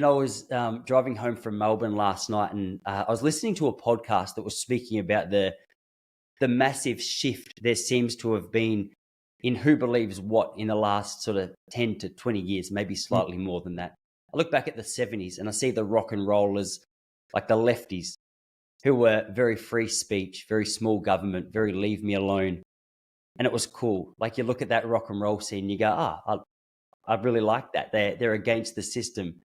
I was driving home from Melbourne last night, and I was listening to a podcast that was speaking about the massive shift there seems to have been in who believes what in the last sort of 10 to 20 years, maybe slightly more than that. I look back at the 70s and I see the rock and rollers, like the lefties, who were very free speech, very small government, very leave me alone. And it was cool. Like you look at that rock and roll scene, you go, I really like that. They're against the system.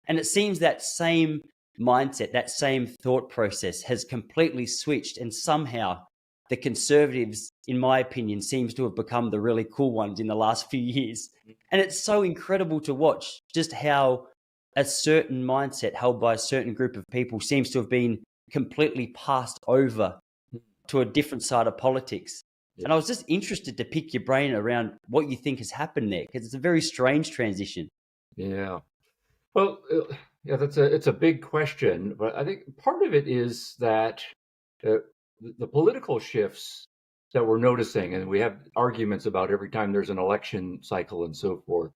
And it seems that same mindset, that same thought process has completely switched. And somehow the conservatives, in my opinion, seems to have become the really cool ones in the last few years. And it's so incredible to watch just how a certain mindset held by a certain group of people seems to have been completely passed over to a different side of politics. Yeah. And I was just interested to pick your brain around what you think has happened there, because it's a very strange transition. Yeah. Well, yeah, it's a big question, but I think part of it is that the political shifts that we're noticing, and we have arguments about every time there's an election cycle and so forth,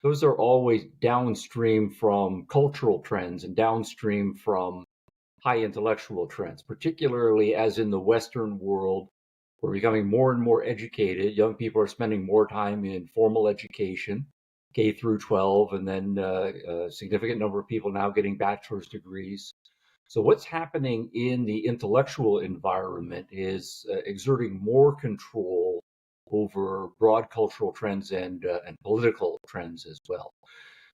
those are always downstream from cultural trends and downstream from high intellectual trends, particularly as in the Western world, we're becoming more and more educated. Young people are spending more time in formal education, K through 12, and then a significant number of people now getting bachelor's degrees. So what's happening in the intellectual environment is exerting more control over broad cultural trends and political trends as well.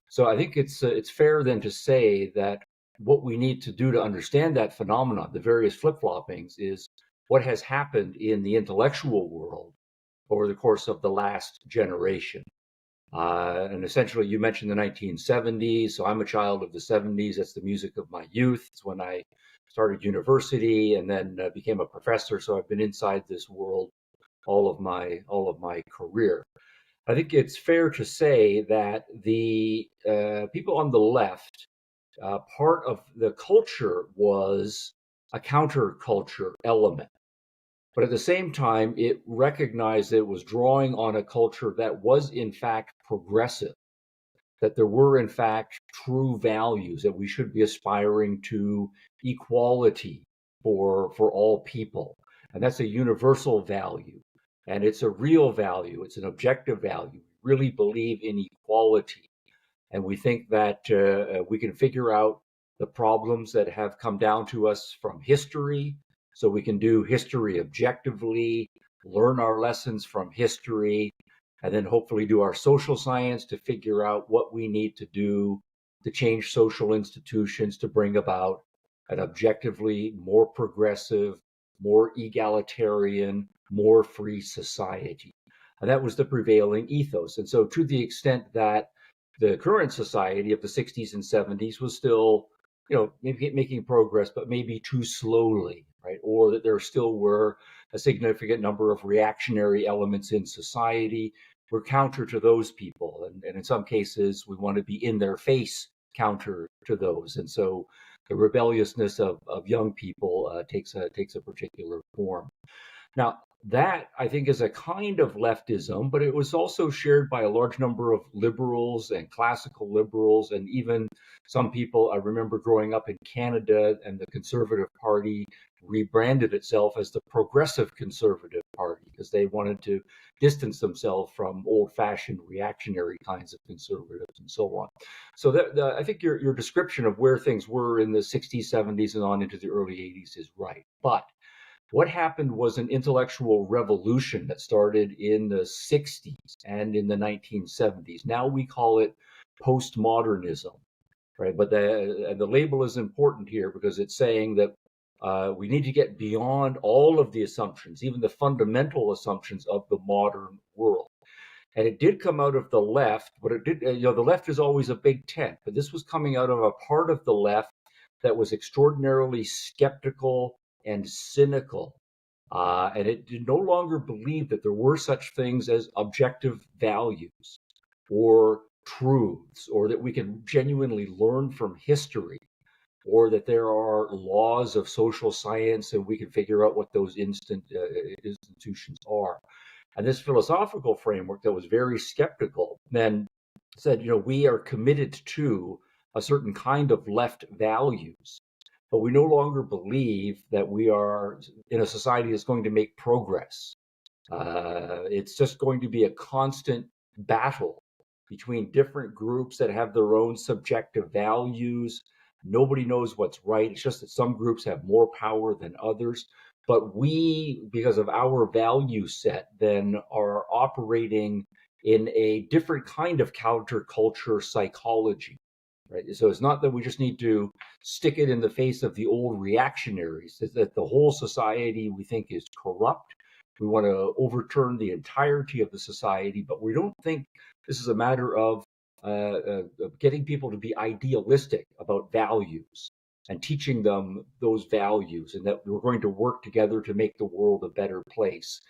So I think it's fair then to say that what we need to do to understand that phenomenon, the various flip-floppings, is what has happened in the intellectual world over the course of the last generation. And essentially, you mentioned the 1970s. So I'm a child of the 70s. That's the music of my youth. It's when I started university and then became a professor. So I've been inside this world all of my career. I think it's fair to say that the people on the left, part of the culture was a counterculture element. But at the same time, it recognized that it was drawing on a culture that was in fact progressive, that there were in fact true values, that we should be aspiring to equality for all people. And that's a universal value. And it's a real value. It's an objective value. We really believe in equality. And we think that we can figure out the problems that have come down to us from history, so we can do history objectively, learn our lessons from history, and then hopefully do our social science to figure out what we need to do to change social institutions to bring about an objectively more progressive, more egalitarian, more free society. And that was the prevailing ethos. And so to the extent that the current society of the 60s and 70s was still, maybe making progress, but maybe too slowly, right? Or that there still were a significant number of reactionary elements in society. We're counter to those people. And in some cases, we want to be in their face counter to those. And so the rebelliousness of young people takes a particular form. Now, that I think is a kind of leftism, but it was also shared by a large number of liberals and classical liberals, and even some people. I remember growing up in Canada, and the Conservative Party rebranded itself as the Progressive Conservative Party because they wanted to distance themselves from old-fashioned reactionary kinds of conservatives and so on. So I think your description of where things were in the 60s, 70s, and on into the early 80s is right. But what happened was an intellectual revolution that started in the 60s and in the 1970s. Now we call it postmodernism, right? But the label is important here because it's saying that we need to get beyond all of the assumptions, even the fundamental assumptions of the modern world. And it did come out of the left, but it did, the left is always a big tent, but this was coming out of a part of the left that was extraordinarily skeptical and cynical. And it did no longer believe that there were such things as objective values or truths, or that we can genuinely learn from history, or that there are laws of social science and we can figure out what those institutions are. And this philosophical framework that was very skeptical then said, we are committed to a certain kind of left values, but we no longer believe that we are in a society that's going to make progress. It's just going to be a constant battle between different groups that have their own subjective values. Nobody knows what's right. It's just that some groups have more power than others. But we, because of our value set, then are operating in a different kind of counterculture psychology. Right. So it's not that we just need to stick it in the face of the old reactionaries, it's that the whole society we think is corrupt. We want to overturn the entirety of the society, but we don't think this is a matter of getting people to be idealistic about values and teaching them those values, and that we're going to work together to make the world a better place.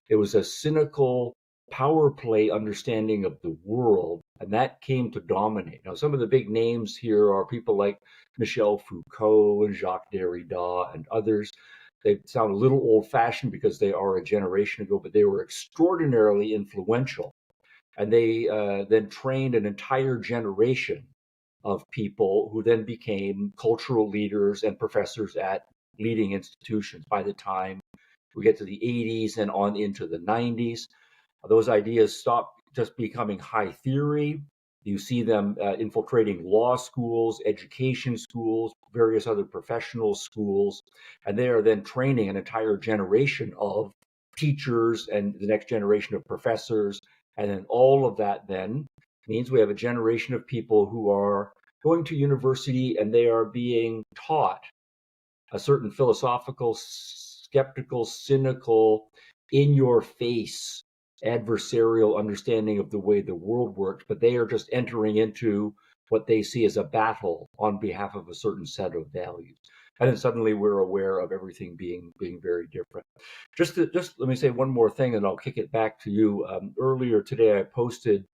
It was a cynical power play understanding of the world, and that came to dominate. Now, some of the big names here are people like Michel Foucault and Jacques Derrida and others. They sound a little old-fashioned because they are a generation ago, but they were extraordinarily influential. And they then trained an entire generation of people who then became cultural leaders and professors at leading institutions. By the time we get to the 80s and on into the 90s, those ideas stop just becoming high theory. You see them infiltrating law schools, education schools, various other professional schools, and they are then training an entire generation of teachers and the next generation of professors. And then all of that then means we have a generation of people who are going to university and they are being taught a certain philosophical, skeptical, cynical, in your face, adversarial understanding of the way the world works, but they are just entering into what they see as a battle on behalf of a certain set of values. And then suddenly we're aware of everything being very different. Just let me say one more thing, and I'll kick it back to you. Earlier today, I posted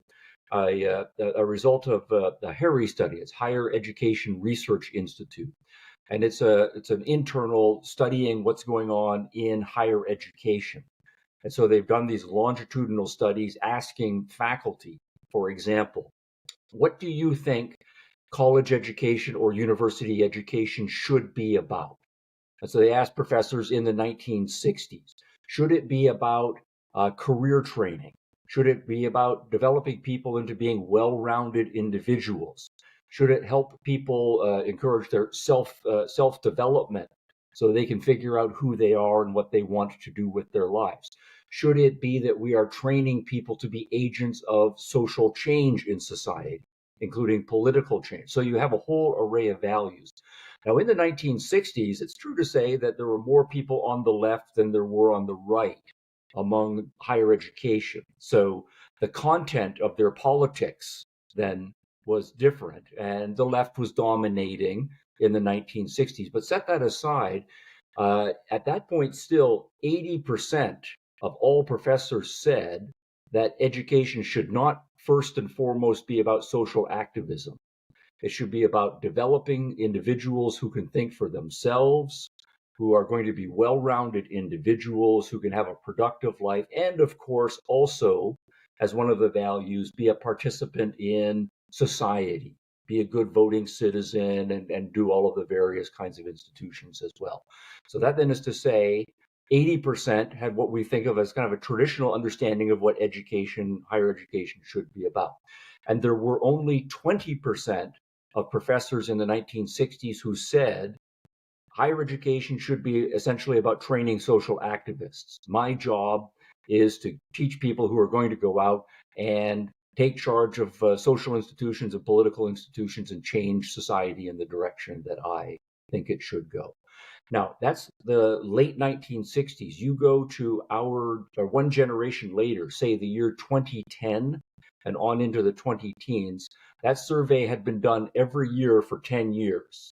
a result of the HARRY study. It's Higher Education Research Institute, and it's an internal studying what's going on in higher education. And so they've done these longitudinal studies asking faculty, for example, what do you think college education or university education should be about? And so they asked professors in the 1960s, should it be about career training? Should it be about developing people into being well-rounded individuals? Should it help people encourage their self-development so they can figure out who they are and what they want to do with their lives? Should it be that we are training people to be agents of social change in society, including political change? So you have a whole array of values. Now, in the 1960s, it's true to say that there were more people on the left than there were on the right among higher education. So the content of their politics then was different, and the left was dominating in the 1960s. But set that aside, at that point, still 80% of all professors said that education should not first and foremost be about social activism. It should be about developing individuals who can think for themselves, who are going to be well-rounded individuals, who can have a productive life, and of course, also, as one of the values, be a participant in society, be a good voting citizen, and do all of the various kinds of institutions as well. So that then is to say, 80% had what we think of as kind of a traditional understanding of what education, higher education should be about. And there were only 20% of professors in the 1960s who said higher education should be essentially about training social activists. My job is to teach people who are going to go out and take charge of social institutions and political institutions and change society in the direction that I think it should go. Now, that's the late 1960s. You go to or one generation later, say the year 2010 and on into the 20-teens, that survey had been done every year for 10 years.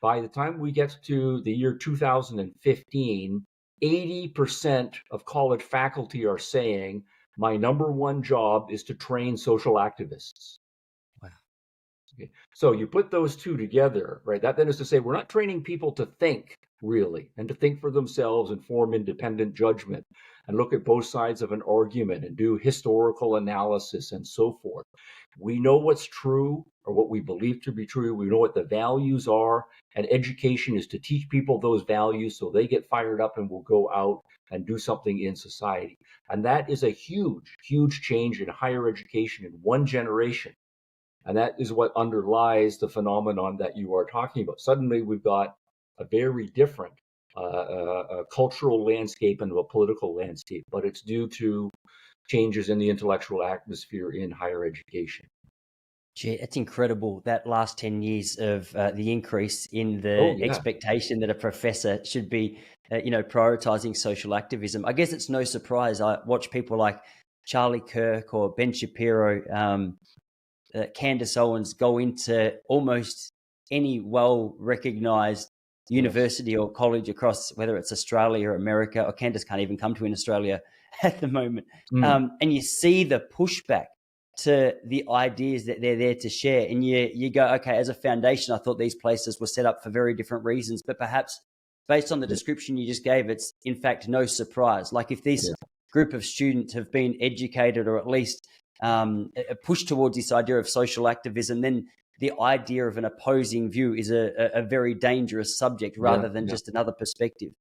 By the time we get to the year 2015, 80% of college faculty are saying, my number one job is to train social activists. Wow. Okay. So you put those two together, right? That then is to say, we're not training people to think really and to think for themselves and form independent judgment. and look at both sides of an argument and do historical analysis and so forth. We know what's true or what we believe to be true. We know what the values are, and education is to teach people those values so they get fired up and will go out and do something in society. And that is a huge, huge change in higher education in one generation. And that is what underlies the phenomenon that you are talking about. Suddenly, we've got a very different cultural landscape and a political landscape, but it's due to changes in the intellectual atmosphere in higher education. Gee, it's incredible, that last 10 years of the increase in the expectation that a professor should be, prioritizing social activism. I guess it's no surprise. I watch people like Charlie Kirk or Ben Shapiro, Candace Owens go into almost any well-recognized university or college across, whether it's Australia or America, or Candace can't even come to in Australia at the moment. And you see the pushback to the ideas that they're there to share. And you go, okay, as a foundation, I thought these places were set up for very different reasons, but perhaps based on the description you just gave, it's in fact no surprise. Like if this group of students have been educated or at least pushed towards this idea of social activism, then the idea of an opposing view is a very dangerous subject rather than just another perspective.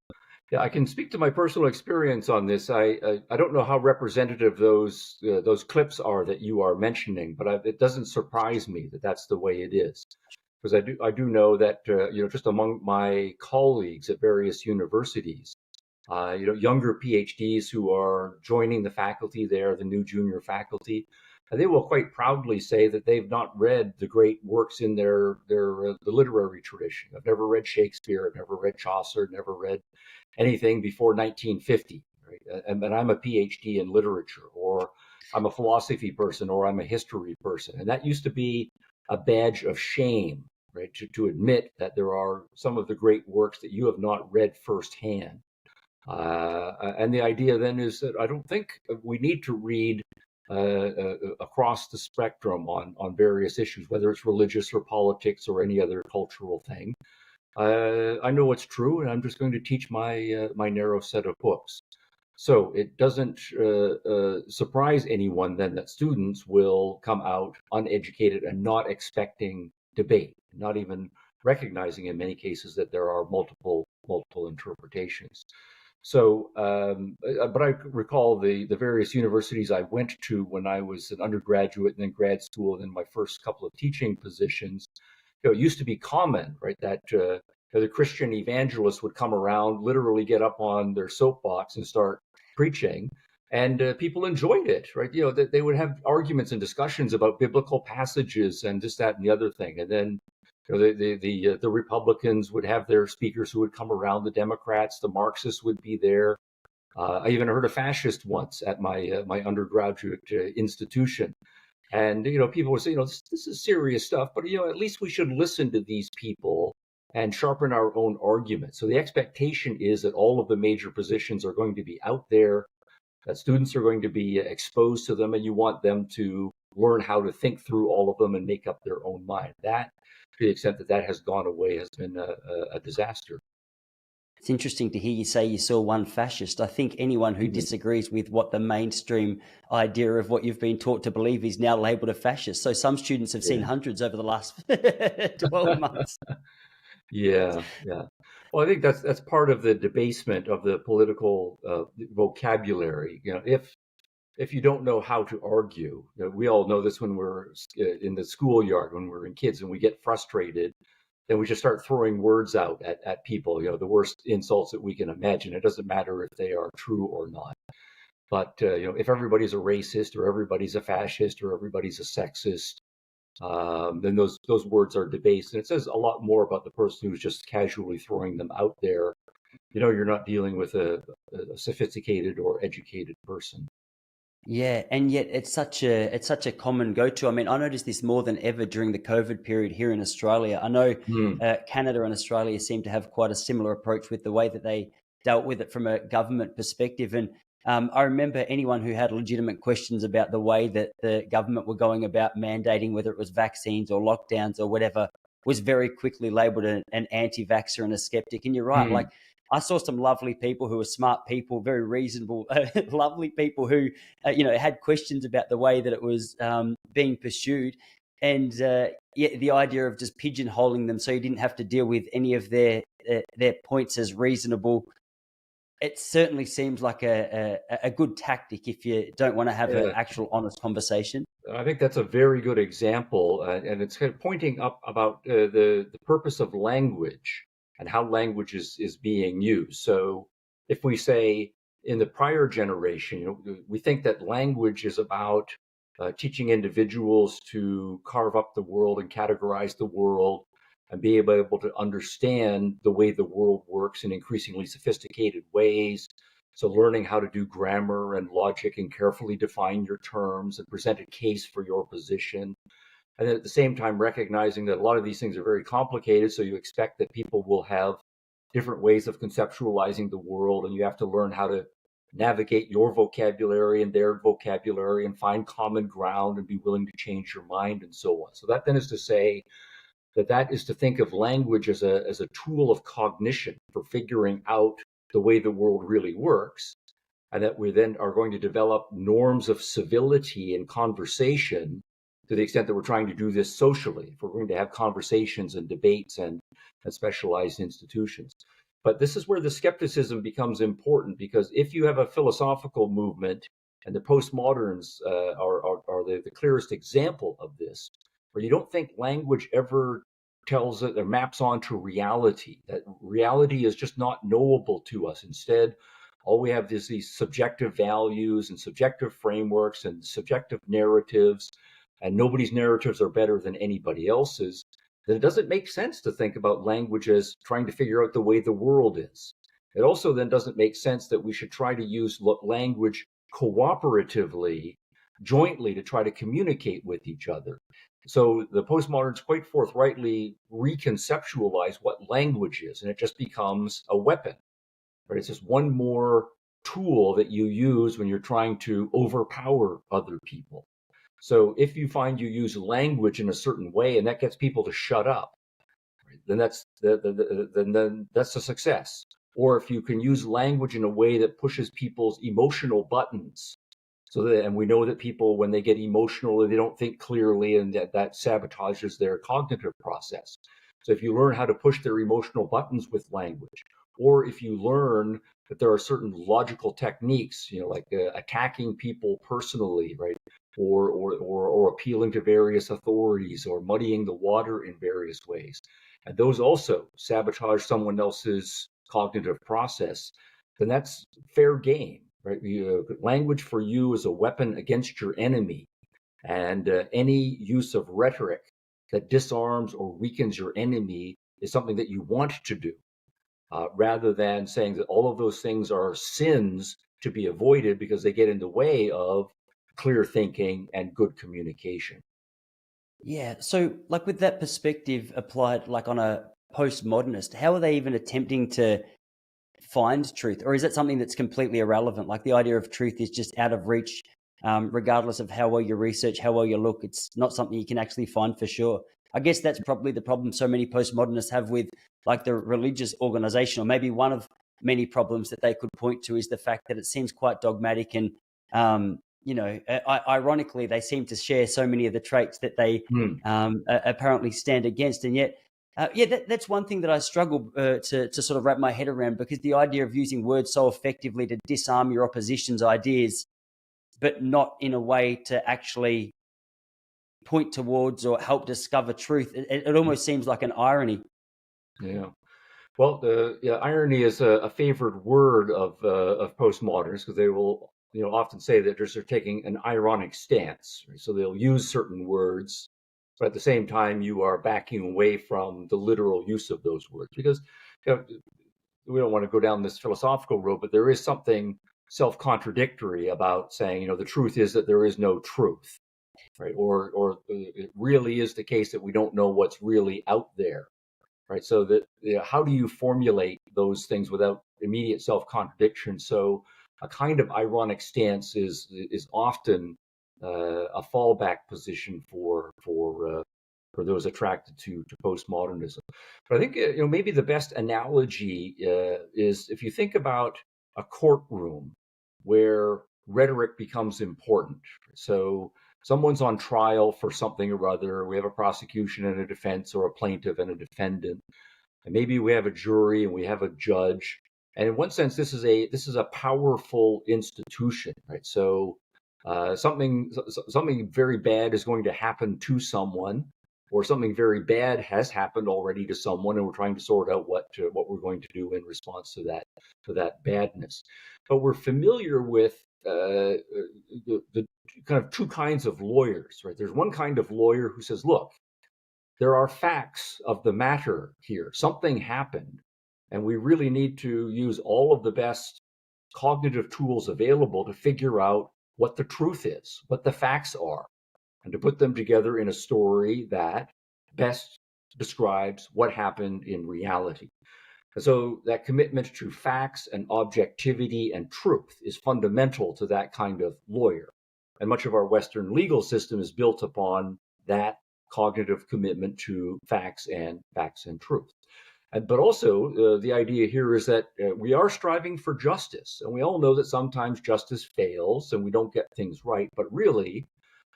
Yeah, I can speak to my personal experience on this. I don't know how representative those clips are that you are mentioning, but it doesn't surprise me that that's the way it is, because I do know that just among my colleagues at various universities, younger PhDs who are joining the faculty there, the new junior faculty, they will quite proudly say that they've not read the great works in the literary tradition. I've never read Shakespeare, I've never read Chaucer, never read anything before 1950. Right? And I'm a PhD in literature, or I'm a philosophy person, or I'm a history person. And that used to be a badge of shame, right? To admit that there are some of the great works that you have not read firsthand. And the idea then is that I don't think we need to read across the spectrum on various issues, whether it's religious or politics or any other cultural thing. I know what's true, and I'm just going to teach my narrow set of books. So it doesn't surprise anyone then that students will come out uneducated and not expecting debate, not even recognizing in many cases that there are multiple interpretations. So, but I recall the various universities I went to when I was an undergraduate and then grad school, and then my first couple of teaching positions. It used to be common, right, that the Christian evangelists would come around, literally get up on their soapbox and start preaching, and people enjoyed it, right? They would have arguments and discussions about biblical passages and this, that, and the other thing, and then the Republicans would have their speakers who would come around, the Democrats, the Marxists would be there. I even heard a fascist once at my undergraduate institution. And, people would say, this is serious stuff, but, at least we should listen to these people and sharpen our own argument. So the expectation is that all of the major positions are going to be out there, that students are going to be exposed to them, and you want them to learn how to think through all of them and make up their own mind. That, to the extent that has gone away, has been a disaster. It's interesting to hear you say you saw one fascist. I think anyone who disagrees with what the mainstream idea of what you've been taught to believe is now labeled a fascist. So some students have seen hundreds over the last 12 months. Yeah. Well, I think that's part of the debasement of the political vocabulary. If you don't know how to argue, we all know this when we're in the schoolyard, when we're in kids and we get frustrated, then we just start throwing words out at people, the worst insults that we can imagine. It doesn't matter if they are true or not. But, if everybody's a racist or everybody's a fascist or everybody's a sexist, then those words are debased. And it says a lot more about the person who's just casually throwing them out there. You're not dealing with a sophisticated or educated person. Yeah, and yet it's such a common go-to. I mean, I noticed this more than ever during the COVID period here in Australia. I know Canada and Australia seem to have quite a similar approach with the way that they dealt with it from a government perspective. And I remember anyone who had legitimate questions about the way that the government were going about mandating, whether it was vaccines or lockdowns or whatever, was very quickly labelled an anti-vaxxer and a skeptic. And you're right, like I saw some lovely people who were smart people, very reasonable, lovely people who, had questions about the way that it was being pursued. And the idea of just pigeonholing them so you didn't have to deal with any of their points as reasonable. It certainly seems like a good tactic if you don't want to have an actual honest conversation. I think that's a very good example, and it's kind of pointing up about the purpose of language and how language is being used. So, if we say in the prior generation, we think that language is about teaching individuals to carve up the world and categorize the world and be able to understand the way the world works in increasingly sophisticated ways. So learning how to do grammar and logic and carefully define your terms and present a case for your position. And then at the same time, recognizing that a lot of these things are very complicated. So you expect that people will have different ways of conceptualizing the world, and you have to learn how to navigate your vocabulary and their vocabulary and find common ground and be willing to change your mind and so on. So that then is to say that is to think of language as a tool of cognition for figuring out the way the world really works, and that we then are going to develop norms of civility and conversation to the extent that we're trying to do this socially, if we're going to have conversations and debates and specialized institutions. But this is where the skepticism becomes important, because if you have a philosophical movement, and the postmoderns are the clearest example of this, where you don't think language ever tells it or maps onto reality, that reality is just not knowable to us. Instead, all we have is these subjective values and subjective frameworks and subjective narratives, and nobody's narratives are better than anybody else's. Then it doesn't make sense to think about language as trying to figure out the way the world is. It also then doesn't make sense that we should try to use language cooperatively, jointly, to try to communicate with each other. So the postmoderns quite forthrightly reconceptualize what language is, and it just becomes a weapon, right? It's just one more tool that you use when you're trying to overpower other people. So if you find you use language in a certain way and that gets people to shut up, right, then that's a success. Or if you can use language in a way that pushes people's emotional buttons, and we know that people, when they get emotional, they don't think clearly, and that sabotages their cognitive process. So if you learn how to push their emotional buttons with language, or if you learn that there are certain logical techniques, like attacking people personally, right, or appealing to various authorities, or muddying the water in various ways, and those also sabotage someone else's cognitive process, then that's fair game. Right, language for you is a weapon against your enemy, and any use of rhetoric that disarms or weakens your enemy is something that you want to do, rather than saying that all of those things are sins to be avoided because they get in the way of clear thinking and good communication. Yeah. So, like, with that perspective applied, like on a postmodernist, how are they even attempting to find truth? Or is that something that's completely irrelevant? Like, the idea of truth is just out of reach, regardless of how well you research, how well you look. It's not something you can actually find for sure. I guess that's probably the problem so many postmodernists have with, like, the religious organization, or maybe one of many problems that they could point to is the fact that it seems quite dogmatic, and ironically, they seem to share so many of the traits that they apparently stand against. And yet, that's one thing that I struggle to sort of wrap my head around, because the idea of using words so effectively to disarm your opposition's ideas, but not in a way to actually point towards or help discover truth, it almost seems like an irony. Yeah. Well, irony is a favored word of postmoderns, because they will, often say that they're taking an ironic stance. Right? So they'll use certain words, but at the same time, you are backing away from the literal use of those words, because we don't want to go down this philosophical road, but there is something self-contradictory about saying, the truth is that there is no truth, right? Or it really is the case that we don't know what's really out there. Right, so that how do you formulate those things without immediate self-contradiction? So a kind of ironic stance is often a fallback position for for those attracted to postmodernism. But I think maybe the best analogy is if you think about a courtroom where rhetoric becomes important. So someone's on trial for something or other. We have a prosecution and a defense, or a plaintiff and a defendant, and maybe we have a jury and we have a judge. And in one sense, this is a powerful institution, right? So something very bad is going to happen to someone, or something very bad has happened already to someone, and we're trying to sort out what we're going to do in response to that badness. But we're familiar with the kind of two kinds of lawyers, right? There's one kind of lawyer who says, look, there are facts of the matter here. Something happened, and we really need to use all of the best cognitive tools available to figure out what the truth is, what the facts are, and to put them together in a story that best describes what happened in reality. And so that commitment to facts and objectivity and truth is fundamental to that kind of lawyer. And much of our Western legal system is built upon that cognitive commitment to facts and truth. But also, the idea here is that we are striving for justice. And we all know that sometimes justice fails and we don't get things right. But really,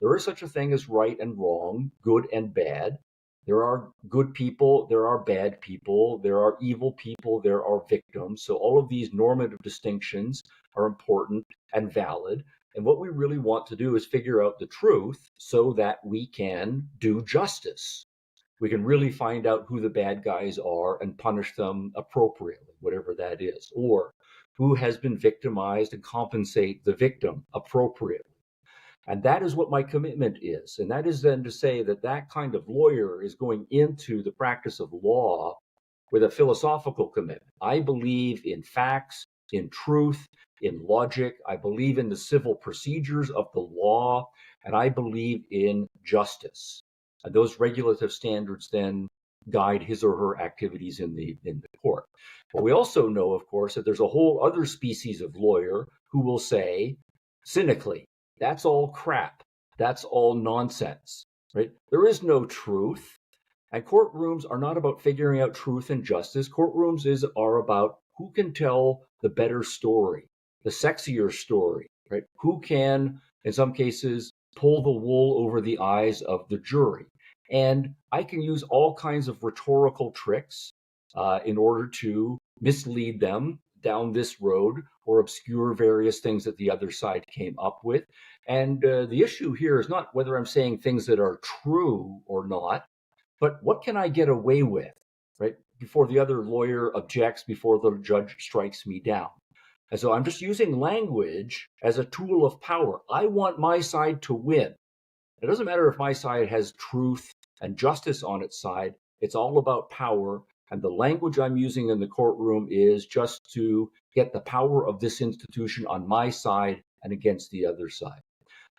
there is such a thing as right and wrong, good and bad. There are good people, there are bad people, there are evil people, there are victims. So all of these normative distinctions are important and valid. And what we really want to do is figure out the truth so that we can do justice. We can really find out who the bad guys are and punish them appropriately, whatever that is, or who has been victimized and compensate the victim appropriately. And that is what my commitment is. And that is then to say that that kind of lawyer is going into the practice of law with a philosophical commitment. I believe in facts, in truth, in logic. I believe in the civil procedures of the law, and I believe in justice. And those regulative standards then guide his or her activities in the court. But we also know, of course, that there's a whole other species of lawyer who will say, cynically, that's all crap. That's all nonsense, right? There is no truth. And courtrooms are not about figuring out truth and justice. Courtrooms are about who can tell the better story, the sexier story, right? Who can, in some cases, pull the wool over the eyes of the jury. And I can use all kinds of rhetorical tricks in order to mislead them down this road or obscure various things that the other side came up with. And the issue here is not whether I'm saying things that are true or not, but what can I get away with, right? Before the other lawyer objects, before the judge strikes me down. And so I'm just using language as a tool of power. I want my side to win. It doesn't matter if my side has truth and justice on its side. It's all about power. And the language I'm using in the courtroom is just to get the power of this institution on my side and against the other side.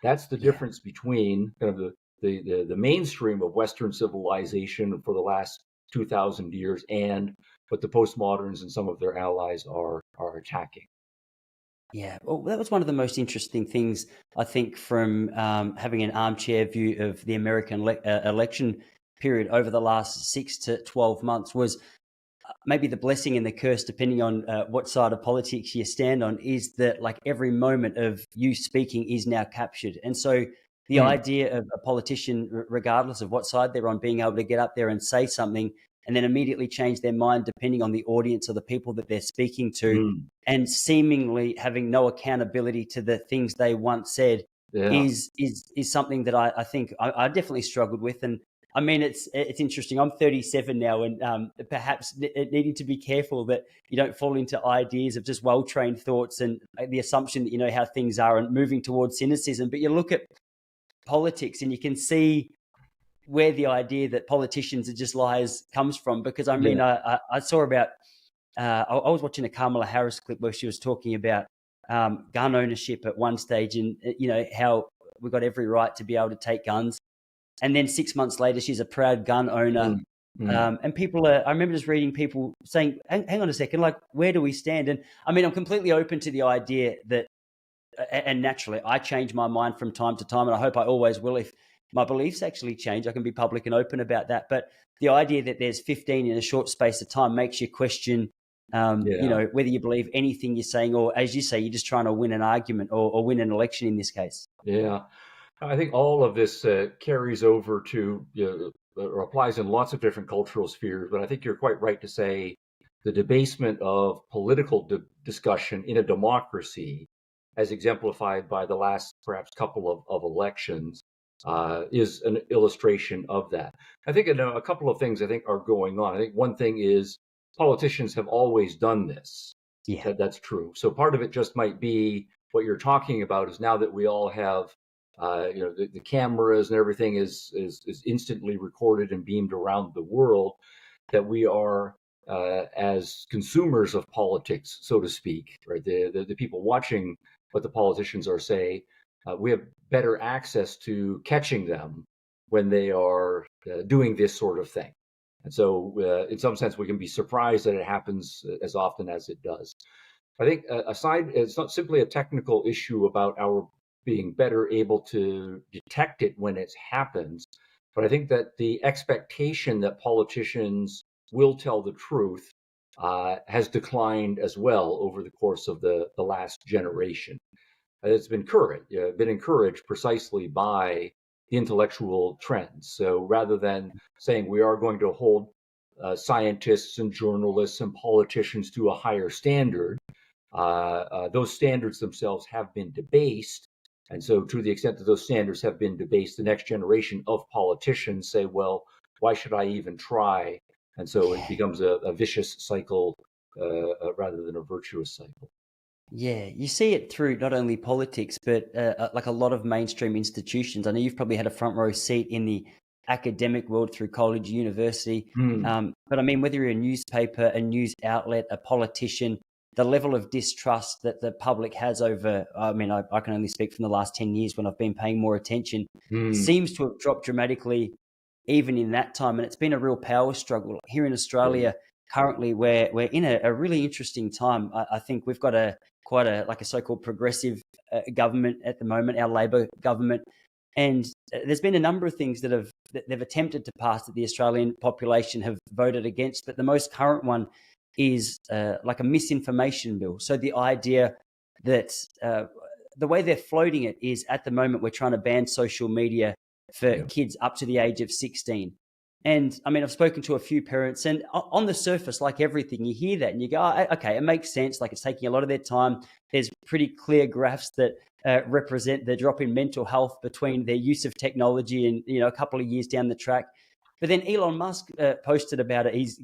That's the difference between kind of the mainstream of Western civilization for the last 2,000 years and what the postmoderns and some of their allies are attacking. Yeah, well, that was one of the most interesting things, I think, from having an armchair view of the American election period over the last 6 to 12 months was maybe the blessing and the curse, depending on what side of politics you stand on, is that like every moment of you speaking is now captured. And so the idea of a politician, regardless of what side they're on, being able to get up there and say something and then immediately change their mind depending on the audience or the people that they're speaking to, and seemingly having no accountability to the things they once said is something that I think I definitely struggled with. And I mean, it's interesting. I'm 37 now, and perhaps needing to be careful that you don't fall into ideas of just well-trained thoughts and the assumption that you know how things are and moving towards cynicism. But you look at politics and you can see where the idea that politicians are just liars comes from. Because I mean, I saw about, I was watching a Kamala Harris clip where she was talking about gun ownership at one stage, and you know how we've got every right to be able to take guns. And then 6 months later, she's a proud gun owner. And people I remember just reading people saying, hang on a second, like, where do we stand? And I mean, I'm completely open to the idea that, and naturally, I change my mind from time to time, and I hope I always will my beliefs actually change. I can be public and open about that. But the idea that there's 15 in a short space of time makes you question, whether you believe anything you're saying, or as you say, you're just trying to win an argument or win an election in this case. Yeah. I think all of this carries over to, or applies in lots of different cultural spheres, but I think you're quite right to say the debasement of political discussion in a democracy, as exemplified by the last perhaps couple of elections, is an illustration of that. I think a couple of things I think are going on. I think one thing is politicians have always done this. Yeah. That's true. So part of it just might be what you're talking about is now that we all have the cameras and everything is instantly recorded and beamed around the world, that we are as consumers of politics, so to speak, right? The people watching what the politicians are saying, we have better access to catching them when they are doing this sort of thing. And so in some sense, we can be surprised that it happens as often as it does. I think aside, it's not simply a technical issue about our being better able to detect it when it happens, but I think that the expectation that politicians will tell the truth has declined as well over the course of the last generation. It's been encouraged precisely by the intellectual trends. So rather than saying we are going to hold scientists and journalists and politicians to a higher standard, those standards themselves have been debased. And so to the extent that those standards have been debased, the next generation of politicians say, well, why should I even try? And so it becomes a vicious cycle rather than a virtuous cycle. Yeah, you see it through not only politics, but like a lot of mainstream institutions. I know you've probably had a front row seat in the academic world through college, university. But I mean, whether you're a newspaper, a news outlet, a politician, the level of distrust that the public has over, I mean, I can only speak from the last 10 years when I've been paying more attention, seems to have dropped dramatically even in that time. And it's been a real power struggle here in Australia. Currently, we're in a really interesting time. I think we've got quite a so-called progressive government at the moment, our Labor government, and there's been a number of things that they've attempted to pass that the Australian population have voted against. But the most current one is like a misinformation bill. So the idea that the way they're floating it is, at the moment, we're trying to ban social media for kids up to the age of 16. And I mean, I've spoken to a few parents, and on the surface, like everything, you hear that and you go, oh, okay, it makes sense. Like, it's taking a lot of their time. There's pretty clear graphs that represent the drop in mental health between their use of technology and, a couple of years down the track. But then Elon Musk posted about it. He's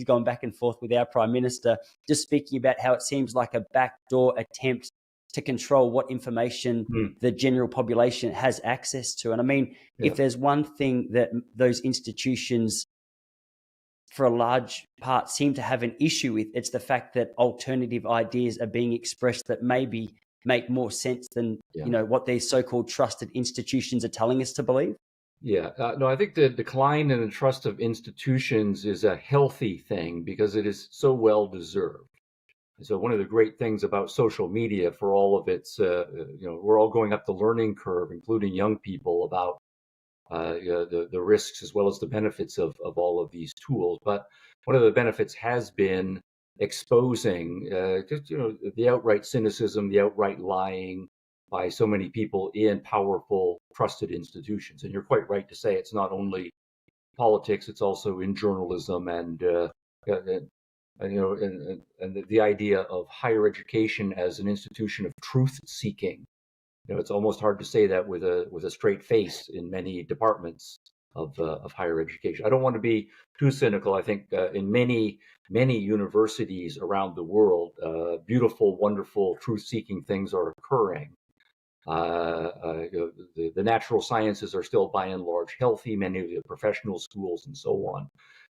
gone back and forth with our Prime Minister, just speaking about how it seems like a backdoor attempt to control what information the general population has access to. And I mean, if there's one thing that those institutions, for a large part, seem to have an issue with, it's the fact that alternative ideas are being expressed that maybe make more sense than what these so-called trusted institutions are telling us to believe. Yeah, no, I think the decline in the trust of institutions is a healthy thing because it is so well deserved. So one of the great things about social media, for all of its, we're all going up the learning curve, including young people, about the risks as well as the benefits of all of these tools. But one of the benefits has been exposing the outright cynicism, the outright lying by so many people in powerful, trusted institutions. And you're quite right to say it's not only politics; it's also in journalism and the idea of higher education as an institution of truth seeking. It's almost hard to say that with a straight face in many departments of higher education. I don't want to be too cynical. I think in many universities around the world, beautiful, wonderful, truth seeking things are occurring. The natural sciences are still by and large healthy, many of the professional schools and so on.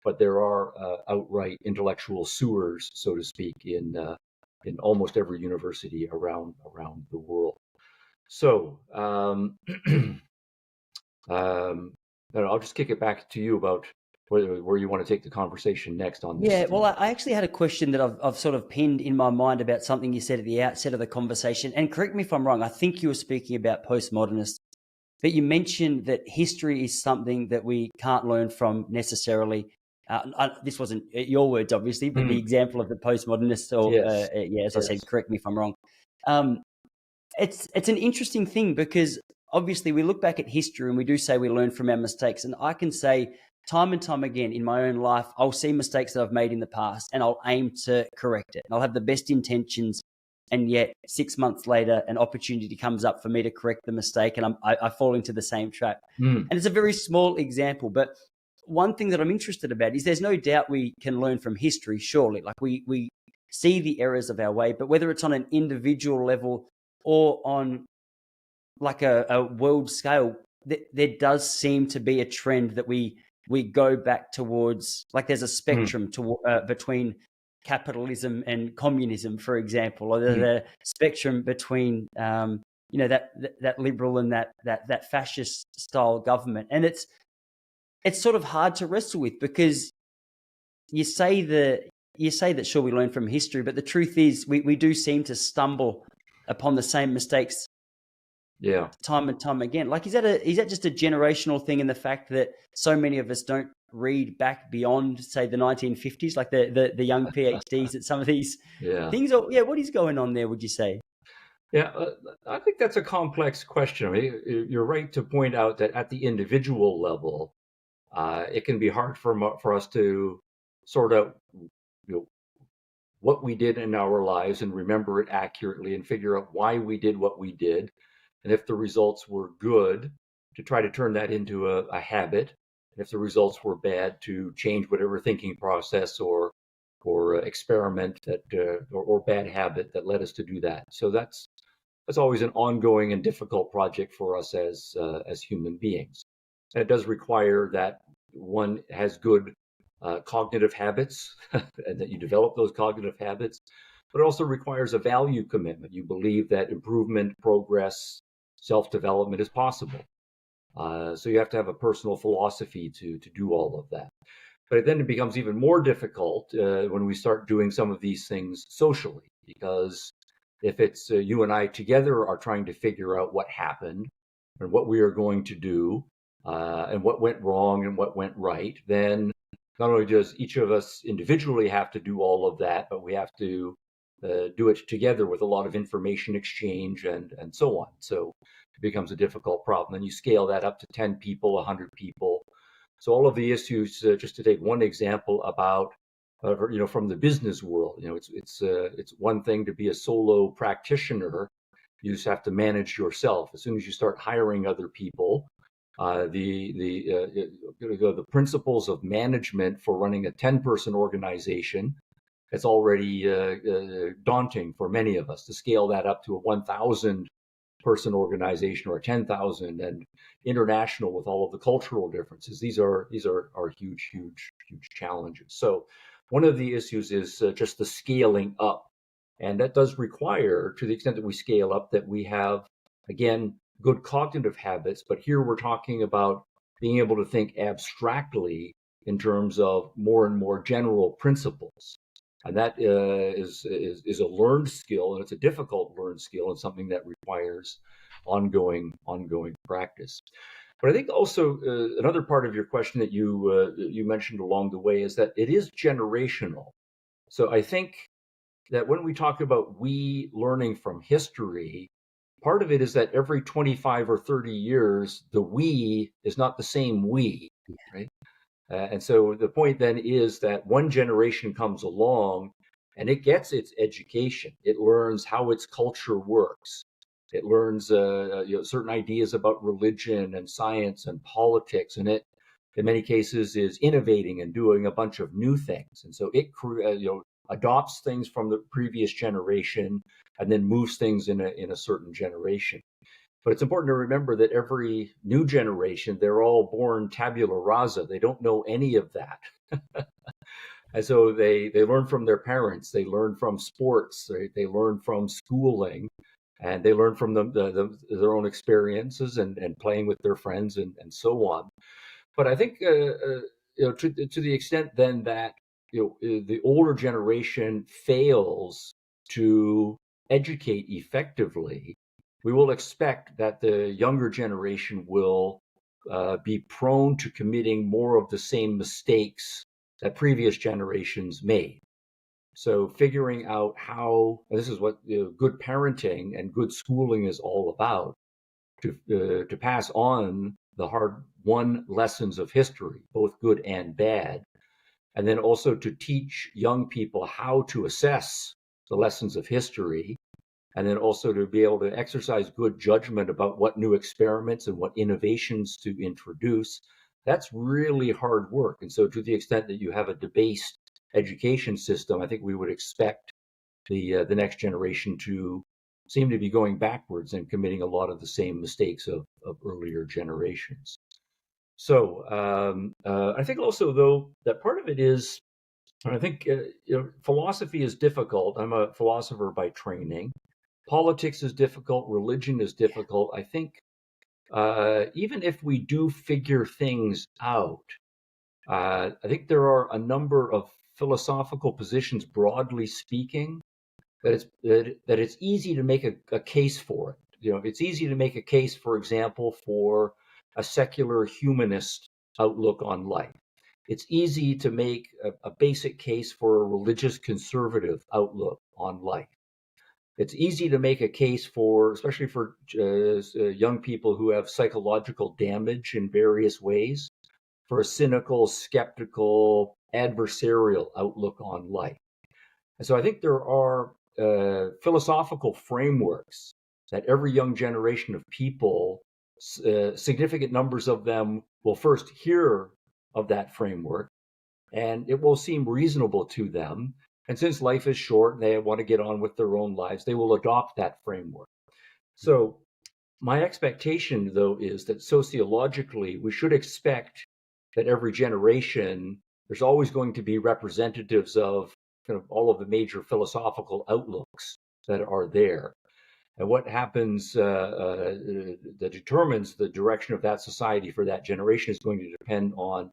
But there are outright intellectual sewers, so to speak, in almost every university around the world. So I'll just kick it back to you about where you want to take the conversation next on this. Yeah, well, I actually had a question that I've sort of pinned in my mind about something you said at the outset of the conversation. And correct me if I'm wrong, I think you were speaking about postmodernists. But you mentioned that history is something that we can't learn from necessarily. This wasn't your words, obviously, but the example of the postmodernists, or Yes. as I said, Yes. correct me if I'm wrong. It's an interesting thing, because obviously we look back at history and we do say we learn from our mistakes. And I can say time and time again in my own life, I'll see mistakes that I've made in the past and I'll aim to correct it. And I'll have the best intentions. And yet 6 months later, an opportunity comes up for me to correct the mistake, and I fall into the same trap. And it's a very small example, but one thing that I'm interested about is there's no doubt we can learn from history, surely. Like we see the errors of our way, but whether it's on an individual level or on like a world scale, there does seem to be a trend that we go back towards, like there's a spectrum between capitalism and communism, for example, or the spectrum between that liberal and that fascist style government. And it's sort of hard to wrestle with, because you say that sure, we learn from history, but the truth is we do seem to stumble upon the same mistakes time and time again. Like, is that just a generational thing, in the fact that so many of us don't read back beyond, say, the 1950s, like the young PhDs at some of these things? Or what is going on there, would you say? Yeah, I think that's a complex question. I mean, you're right to point out that at the individual level, it can be hard for us to sort out what we did in our lives and remember it accurately and figure out why we did what we did. And if the results were good, to try to turn that into a habit. And if the results were bad, to change whatever thinking process or experiment that or bad habit that led us to do that. So that's always an ongoing and difficult project for us as human beings. And it does require that one has good cognitive habits and that you develop those cognitive habits, but it also requires a value commitment. You believe that improvement, progress, self-development is possible. So you have to have a personal philosophy to do all of that. But then it becomes even more difficult when we start doing some of these things socially, because if it's you and I together are trying to figure out what happened and what we are going to do and what went wrong and what went right, then not only does each of us individually have to do all of that, but we have to do it together with a lot of information exchange and so on. So it becomes a difficult problem. Then you scale that up to 10 people, 100 people. So all of the issues, just to take one example about, from the business world, it's one thing to be a solo practitioner. You just have to manage yourself. As soon as you start hiring other people, the principles of management for running a 10-person organization, it's already daunting for many of us to scale that up to a 1,000-person organization or a 10,000, and international with all of the cultural differences. These are huge challenges. So one of the issues is just the scaling up, and that does require, to the extent that we scale up, that we have, again, good cognitive habits. But here we're talking about being able to think abstractly in terms of more and more general principles. And that is a learned skill, and it's a difficult learned skill, and something that requires ongoing practice. But I think also another part of your question that you mentioned along the way is that it is generational. So I think that when we talk about we learning from history, part of it is that every 25 or 30 years, the we is not the same we, right? And so the point then is that one generation comes along and it gets its education. It learns how its culture works. It learns certain ideas about religion and science and politics, and it, in many cases, is innovating and doing a bunch of new things. And so it adopts things from the previous generation and then moves things in a certain generation. But it's important to remember that every new generation, they're all born tabula rasa. They don't know any of that. And so they learn from their parents. They learn from sports. They learn from schooling. And they learn from their own experiences and playing with their friends and so on. But I think to the extent then that the older generation fails to educate effectively, we will expect that the younger generation will be prone to committing more of the same mistakes that previous generations made. So figuring out how, and this is what good parenting and good schooling is all about, to pass on the hard-won lessons of history, both good and bad, and then also to teach young people how to assess the lessons of history, and then also to be able to exercise good judgment about what new experiments and what innovations to introduce. That's really hard work. And so to the extent that you have a debased education system, I think we would expect the next generation to seem to be going backwards and committing a lot of the same mistakes of earlier generations. So I think also, though, that part of it is, and I think philosophy is difficult. I'm a philosopher by training. Politics is difficult. Religion is difficult. I think even if we do figure things out, I think there are a number of philosophical positions, broadly speaking, that it's easy to make a case for it. It's easy to make a case, for example, for a secular humanist outlook on life. It's easy to make a basic case for a religious conservative outlook on life. It's easy to make a case for, especially for young people who have psychological damage in various ways, for a cynical, skeptical, adversarial outlook on life. And so I think there are philosophical frameworks that every young generation of people, significant numbers of them, will first hear of that framework, and it will seem reasonable to them. And since life is short and they want to get on with their own lives, they will adopt that framework. So my expectation, though, is that sociologically, we should expect that every generation, there's always going to be representatives of kind of all of the major philosophical outlooks that are there. And what happens that determines the direction of that society for that generation is going to depend on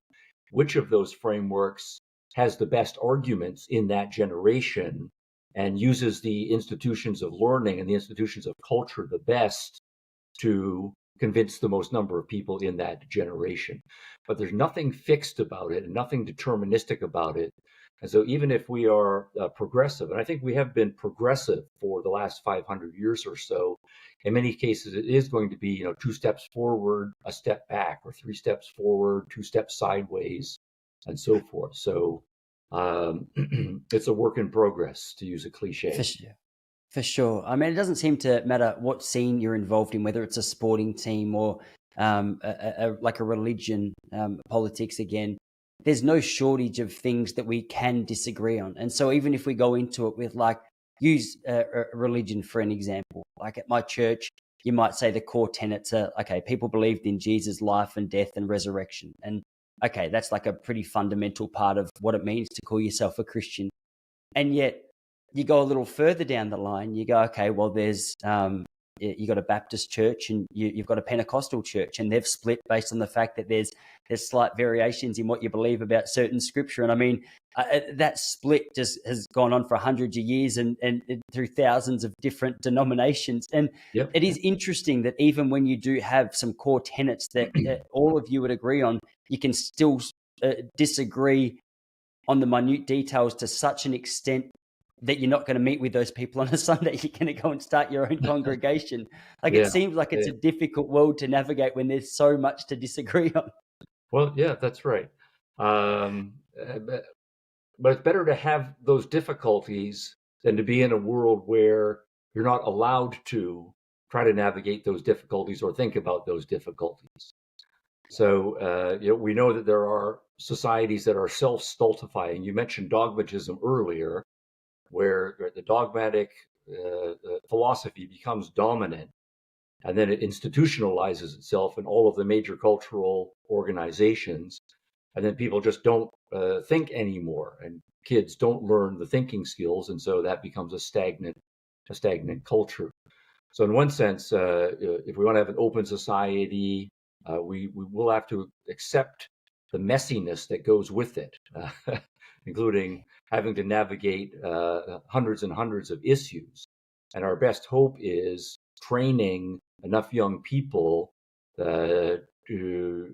which of those frameworks has the best arguments in that generation and uses the institutions of learning and the institutions of culture the best to convince the most number of people in that generation. But there's nothing fixed about it and nothing deterministic about it. And so even if we are progressive, and I think we have been progressive for the last 500 years or so, in many cases it is going to be 2 steps forward, a step back, or 3 steps forward, 2 steps sideways, and so forth. So it's a work in progress, to use a cliche. For sure. I mean, it doesn't seem to matter what scene you're involved in, whether it's a sporting team or like a religion, politics again. There's no shortage of things that we can disagree on. And so even if we go into it with use religion for an example, like at my church, you might say the core tenets are, okay, people believed in Jesus' life and death and resurrection. And okay, that's like a pretty fundamental part of what it means to call yourself a Christian. And yet you go a little further down the line, you go, okay, well, there's you got a Baptist church and you've got a Pentecostal church, and they've split based on the fact that there's slight variations in what you believe about certain scripture. And I mean, that split just has gone on for hundreds of years and through thousands of different denominations. And It is interesting that even when you do have some core tenets that all of you would agree on, you can still disagree on the minute details to such an extent that you're not going to meet with those people on a Sunday. You're going to go and start your own congregation. It seems like it's a difficult world to navigate when there's so much to disagree on. Well, yeah, that's right. But it's better to have those difficulties than to be in a world where you're not allowed to try to navigate those difficulties or think about those difficulties. So we know that there are societies that are self-stultifying. You mentioned dogmatism earlier, where the dogmatic philosophy becomes dominant, and then it institutionalizes itself in all of the major cultural organizations, and then people just don't think anymore, and kids don't learn the thinking skills, and so that becomes a stagnant culture. So in one sense, if we want to have an open society, we will have to accept the messiness that goes with it, including having to navigate hundreds and hundreds of issues. And our best hope is training enough young people to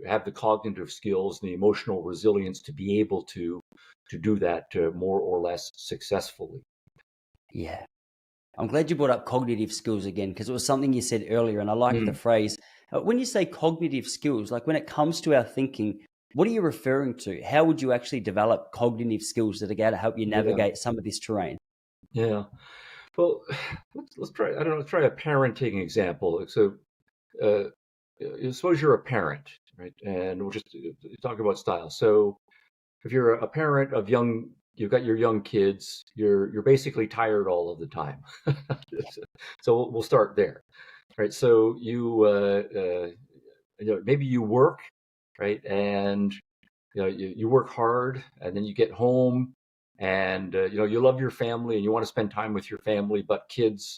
have the cognitive skills and the emotional resilience to be able to do that more or less successfully. Yeah. I'm glad you brought up cognitive skills again, because it was something you said earlier, and I like the phrase. When you say cognitive skills, like when it comes to our thinking, what are you referring to? How would you actually develop cognitive skills that are going to help you navigate some of this terrain? Yeah. Well, let's try. I don't know. Let's try a parenting example. So, uh, suppose you're a parent, right? And we'll just talk about style. So, if you're a parent of young, you've got your young kids. You're basically tired all of the time. So we'll start there, right? So maybe you work, right, and you work hard, and then you get home, and you love your family and you want to spend time with your family, but kids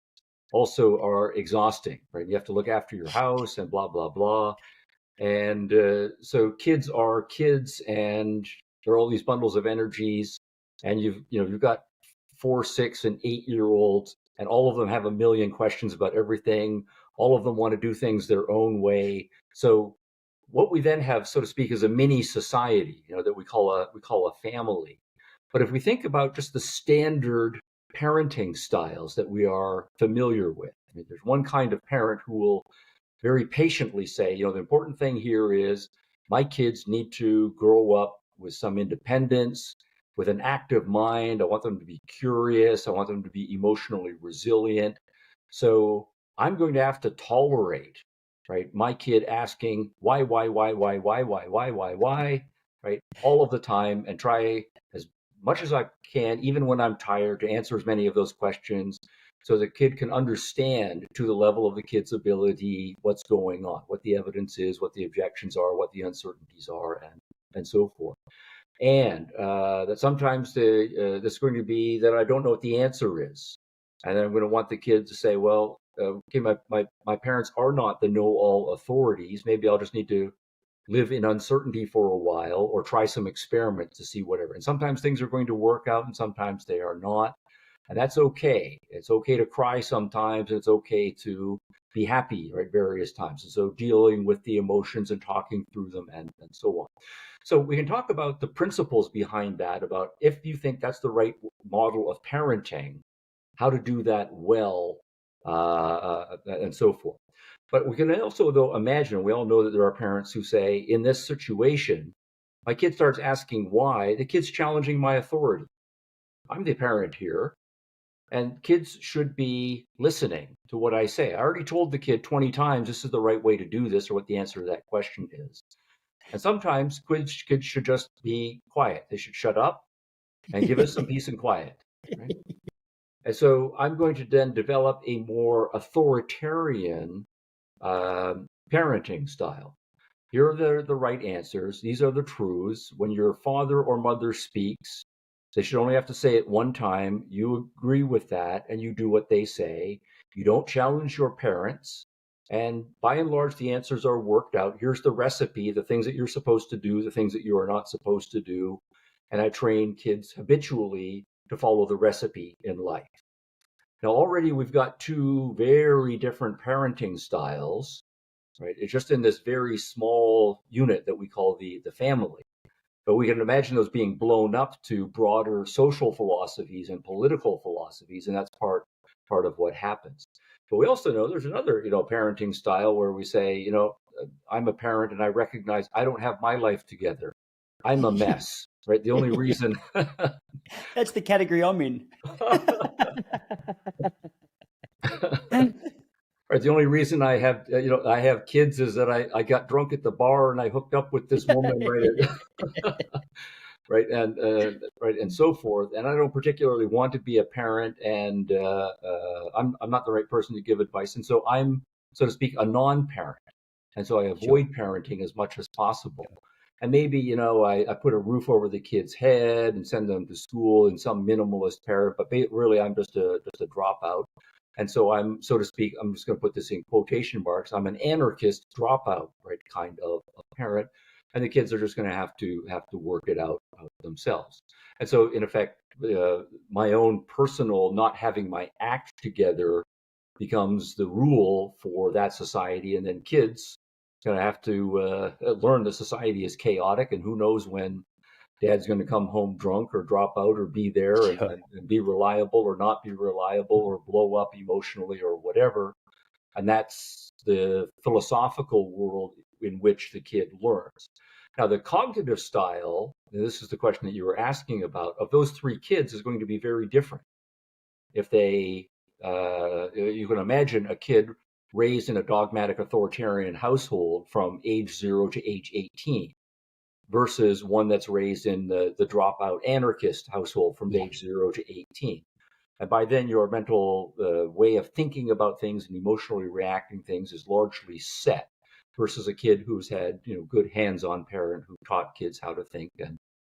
also are exhausting, right? You have to look after your house and blah blah blah. And so kids are kids, and there are all these bundles of energies, and you've got 4, 6, and 8-year olds, and all of them have a million questions about everything. All of them want to do things their own way. So what we then have, so to speak, is a mini society, that we call a family. But if we think about just the standard parenting styles that we are familiar with, I mean, there's one kind of parent who will very patiently say, the important thing here is my kids need to grow up with some independence, with an active mind. I want them to be curious. I want them to be emotionally resilient. So I'm going to have to tolerate, right, my kid asking why, right, all of the time, and try as much as I can, even when I'm tired, to answer as many of those questions so the kid can understand, to the level of the kid's ability, what's going on, what the evidence is, what the objections are, what the uncertainties are, and so forth. And that sometimes there's going to be that I don't know what the answer is. And then I'm going to want the kid to say, well, okay, my parents are not the know-all authorities. Maybe I'll just need to live in uncertainty for a while, or try some experiments to see whatever. And sometimes things are going to work out and sometimes they are not. And that's okay. It's okay to cry sometimes. It's okay to be happy at various times. And so dealing with the emotions and talking through them, and so on. So we can talk about the principles behind that, about if you think that's the right model of parenting, how to do that well, and so forth. But we can also, though, imagine, we all know that there are parents who say, in this situation, my kid starts asking why, the kid's challenging my authority. I'm the parent here, and kids should be listening to what I say. I already told the kid 20 times this is the right way to do this, or what the answer to that question is. And sometimes kids should just be quiet. They should shut up and give us some peace and quiet. Right? And so I'm going to then develop a more authoritarian parenting style. Here are the right answers. These are the truths. When your father or mother speaks, they should only have to say it one time. You agree with that and you do what they say. You don't challenge your parents. And by and large, the answers are worked out. Here's the recipe, the things that you're supposed to do, the things that you are not supposed to do. And I train kids habitually to follow the recipe in life. Now, already we've got two very different parenting styles, right? It's just in this very small unit that we call the family. But we can imagine those being blown up to broader social philosophies and political philosophies, and that's part of what happens. But we also know there's another, parenting style where we say, I'm a parent and I recognize I don't have my life together. I'm a mess, right? The only reason That's the category I'm in. Right, the only reason I have I have kids is that I got drunk at the bar and I hooked up with this woman, right? Right, and so forth. And I don't particularly want to be a parent, and I'm not the right person to give advice. And so I'm, so to speak, a non-parent, and so I avoid parenting as much as possible. And maybe I put a roof over the kid's head and send them to school in some minimalist parent, but really I'm just a dropout. And so I'm, so to speak, I'm just going to put this in quotation marks, I'm an anarchist dropout, right, kind of a parent. And the kids are just going to have to work it out themselves. And so, in effect, my own personal not having my act together becomes the rule for that society, and then kids going to have to learn the society is chaotic, and who knows when dad's going to come home drunk or drop out or be there and be reliable or not be reliable or blow up emotionally or whatever. And that's the philosophical world in which the kid learns. Now, the cognitive style, and this is the question that you were asking about, of those three kids is going to be very different. If they, you can imagine a kid raised in a dogmatic authoritarian household from age 0 to age 18 versus one that's raised in the dropout anarchist household from age 0 to 18. And by then, your mental way of thinking about things and emotionally reacting things is largely set, versus a kid who's had good hands-on parent who taught kids how to think and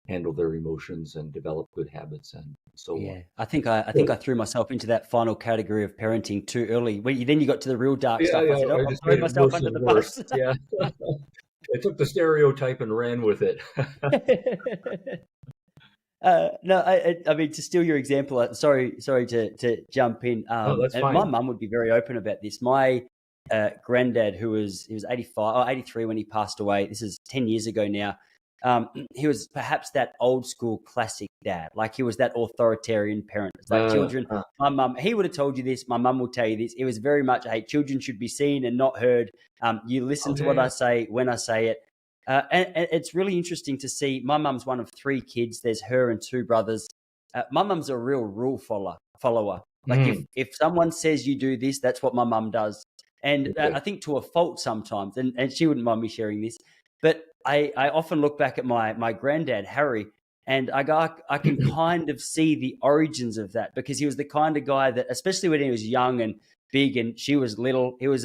handle their emotions and develop good habits and so on. I think I threw myself into that final category of parenting too early. Then you got to the real dark stuff. I said, I'm throwing myself under the bus. Yeah. I took the stereotype and ran with it. No, I mean, to steal your example, sorry to jump in. That's fine. My mum would be very open about this. My granddad, he was 85 or 83 when he passed away. This is 10 years ago now. He was perhaps that old school classic dad. Like, he was that authoritarian parent. It's like, children, my mum, he would have told you this. My mum will tell you this. It was very much, hey, children should be seen and not heard. You listen to what I say when I say it. And it's really interesting to see. My mum's one of three kids. There's her and two brothers. My mum's a real rule follower. Like, if someone says you do this, that's what my mum does. And I think to a fault sometimes, and she wouldn't mind me sharing this, but I often look back at my granddad, Harry, and I go, I can kind of see the origins of that, because he was the kind of guy that, especially when he was young and big and she was little, he was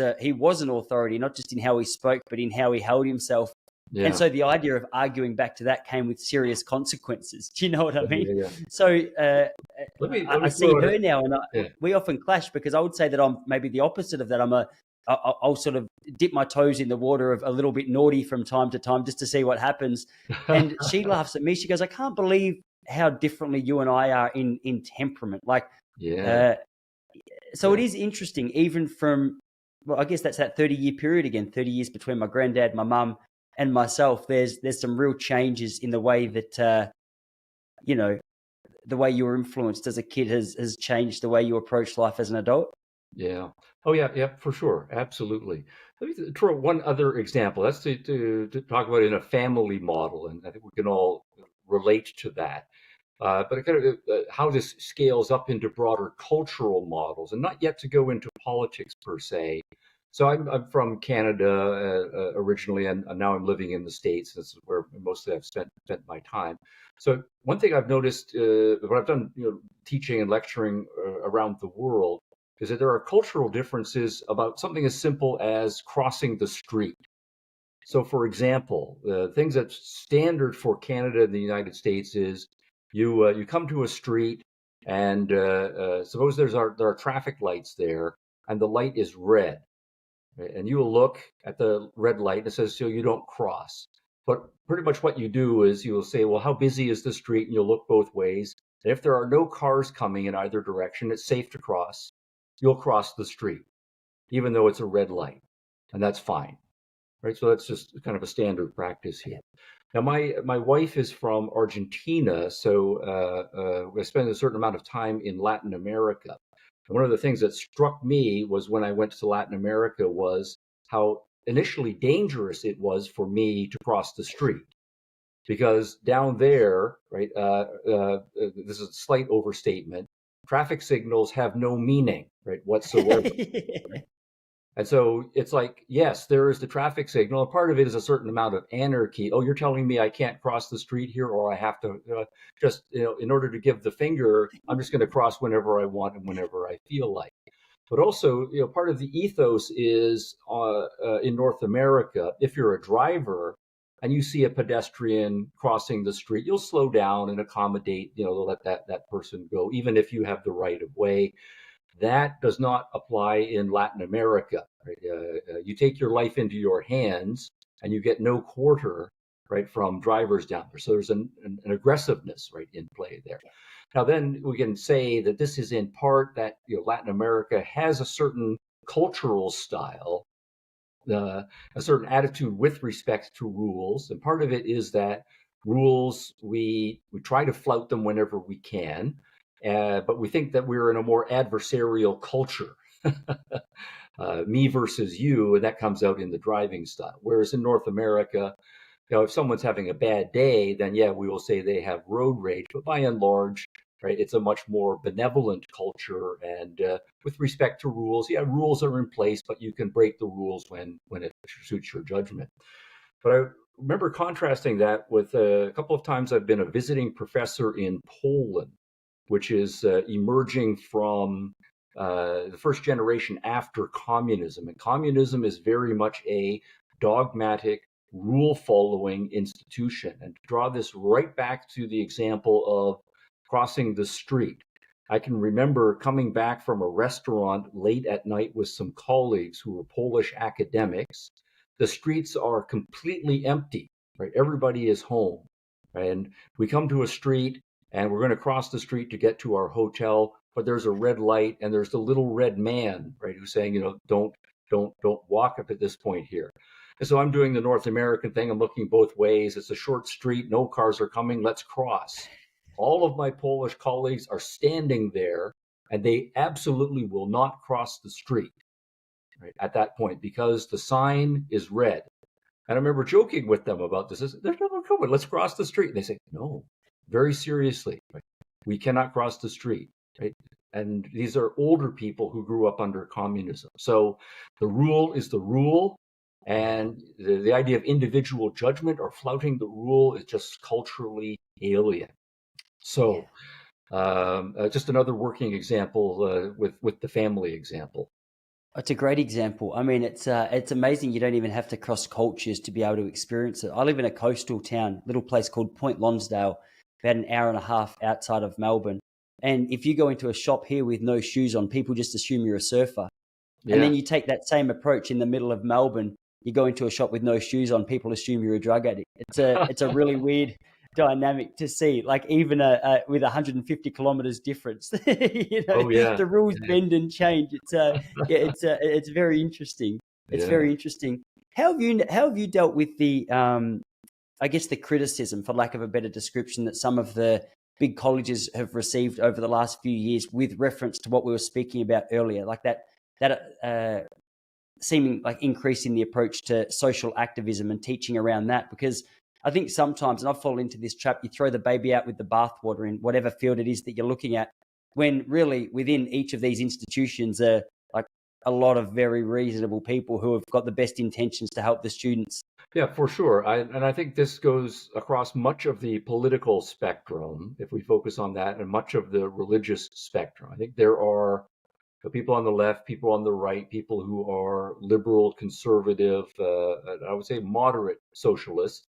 an authority, not just in how he spoke, but in how he held himself. Yeah. And so the idea of arguing back to that came with serious consequences. Do you know what I mean? Yeah. So I see her now, and we often clash, because I would say that I'm maybe the opposite of that. I'll sort of dip my toes in the water of a little bit naughty from time to time just to see what happens. And she laughs at me. She goes, I can't believe how differently you and I are in temperament. Like, so it is interesting, even from, well, I guess that's that 30-year period again, 30 years between my granddad, my mum, and myself. There's some real changes in the way that, the way you were influenced as a kid has changed the way you approach life as an adult. Yeah. Oh, yeah, for sure. Absolutely. Let me throw one other example. That's to talk about in a family model, and I think we can all relate to that. But kind of how this scales up into broader cultural models, and not yet to go into politics per se. So I'm from Canada originally, and now I'm living in the States. This is where mostly I've spent my time. So one thing I've noticed when I've done teaching and lecturing around the world is that there are cultural differences about something as simple as crossing the street. So, for example, the things that's standard for Canada and the United States is you come to a street, and suppose there are traffic lights there, and the light is red. And you will look at the red light and it says, so you don't cross. But pretty much what you do is you will say, well, how busy is the street? And you'll look both ways. And if there are no cars coming in either direction, it's safe to cross. You'll cross the street, even though it's a red light. And that's fine. Right? So that's just kind of a standard practice here. Now, my wife is from Argentina, so we spend a certain amount of time in Latin America. And one of the things that struck me was when I went to Latin America was how initially dangerous it was for me to cross the street. Because down there, right, this is a slight overstatement, traffic signals have no meaning, right, whatsoever. Right? And so it's like, yes, there is the traffic signal, and part of it is a certain amount of anarchy. Oh, you're telling me I can't cross the street here, or I have to just, in order to give the finger, I'm just going to cross whenever I want and whenever I feel like. But also, part of the ethos is in North America, if you're a driver and you see a pedestrian crossing the street, you'll slow down and accommodate, let that person go, even if you have the right of way. That does not apply in Latin America. Right? You take your life into your hands, and you get no quarter, right, from drivers down there. So there's an aggressiveness, right, in play there. Now, then we can say that this is in part that Latin America has a certain cultural style, a certain attitude with respect to rules, and part of it is that rules we try to flout them whenever we can, but we think that we're in a more adversarial culture. Me versus you, and that comes out in the driving style. Whereas in North America, if someone's having a bad day, then yeah, we will say they have road rage. But by and large, right, it's a much more benevolent culture. And with respect to rules, yeah, rules are in place, but you can break the rules when it suits your judgment. But I remember contrasting that with a couple of times I've been a visiting professor in Poland, which is emerging from the first generation after communism. And communism is very much a dogmatic, rule following institution. And to draw this right back to the example of crossing the street, I can remember coming back from a restaurant late at night with some colleagues who were Polish academics. The streets are completely empty, right? Everybody is home. Right? And we come to a street and we're going to cross the street to get to our hotel, but there's a red light and there's the little red man, right, who's saying, don't walk up at this point here. And so I'm doing the North American thing. I'm looking both ways. It's a short street. No cars are coming. Let's cross. All of my Polish colleagues are standing there and they absolutely will not cross the street, right, at that point because the sign is red. And I remember joking with them about this. There's no one coming. Let's cross the street. And they say, no, very seriously, right? We cannot cross the street, right? And these are older people who grew up under communism. So the rule is the rule. And the idea of individual judgment or flouting the rule is just culturally alien. So just another working example with the family example. It's a great example. I mean, it's amazing you don't even have to cross cultures to be able to experience it. I live in a coastal town, little place called Point Lonsdale, about an hour and a half outside of Melbourne. And if you go into a shop here with no shoes on, people just assume you're a surfer. Yeah. And then you take that same approach in the middle of Melbourne. You go into a shop with no shoes on, people assume you're a drug addict. It's a really weird dynamic to see, like even with 150 kilometers difference. The rules bend and change. It's very interesting. It's very interesting. How have you dealt with the I guess the criticism, for lack of a better description, that some of the big colleges have received over the last few years with reference to what we were speaking about earlier, like that seeming like increase in the approach to social activism and teaching around that? Because I think sometimes, and I've fallen into this trap, you throw the baby out with the bathwater in whatever field it is that you're looking at, when really within each of these institutions are like a lot of very reasonable people who have got the best intentions to help the students. Yeah, for sure. I think this goes across much of the political spectrum, if we focus on that, and much of the religious spectrum. I think there are people on the left, people on the right, people who are liberal, conservative, I would say moderate socialists,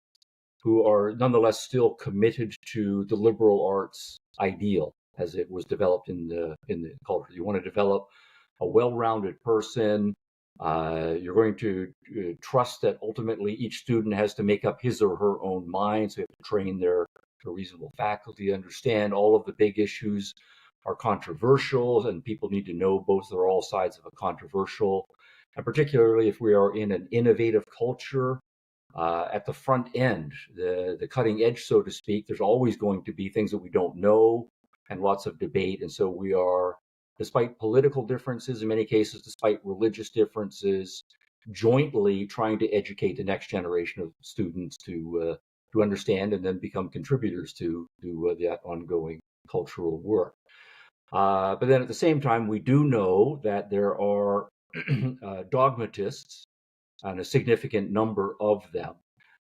who are nonetheless still committed to the liberal arts ideal as it was developed in the culture. You want to develop a well-rounded person. You're going to trust that ultimately each student has to make up his or her own mind. So you have to train their reasonable faculty to understand all of the big issues are controversial, and people need to know both or all sides of a controversial. And particularly if we are in an innovative culture, at the front end, the cutting edge, so to speak, there's always going to be things that we don't know and lots of debate. And so we are, despite political differences, in many cases, despite religious differences, jointly trying to educate the next generation of students to understand and then become contributors to that ongoing cultural work. But then at the same time, we do know that there are dogmatists, and a significant number of them.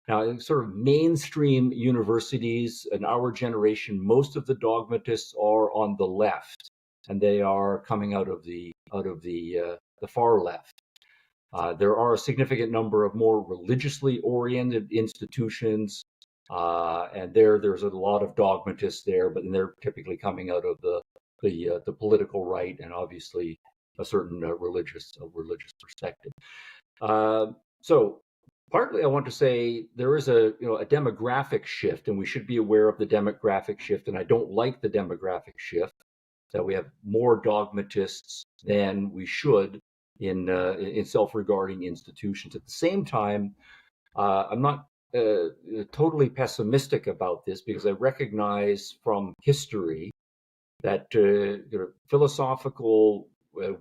Now, in sort of mainstream universities in our generation, most of the dogmatists are on the left, and they are coming out of the far left. There are a significant number of more religiously oriented institutions, and there's a lot of dogmatists there, but they're typically coming out of the political right and obviously a certain religious perspective. So Partly, I want to say there is a demographic shift, and we should be aware of the demographic shift. And I don't like the demographic shift that we have more dogmatists than we should in self-regarding institutions. At the same time, I'm not totally pessimistic about this because I recognize from history that philosophical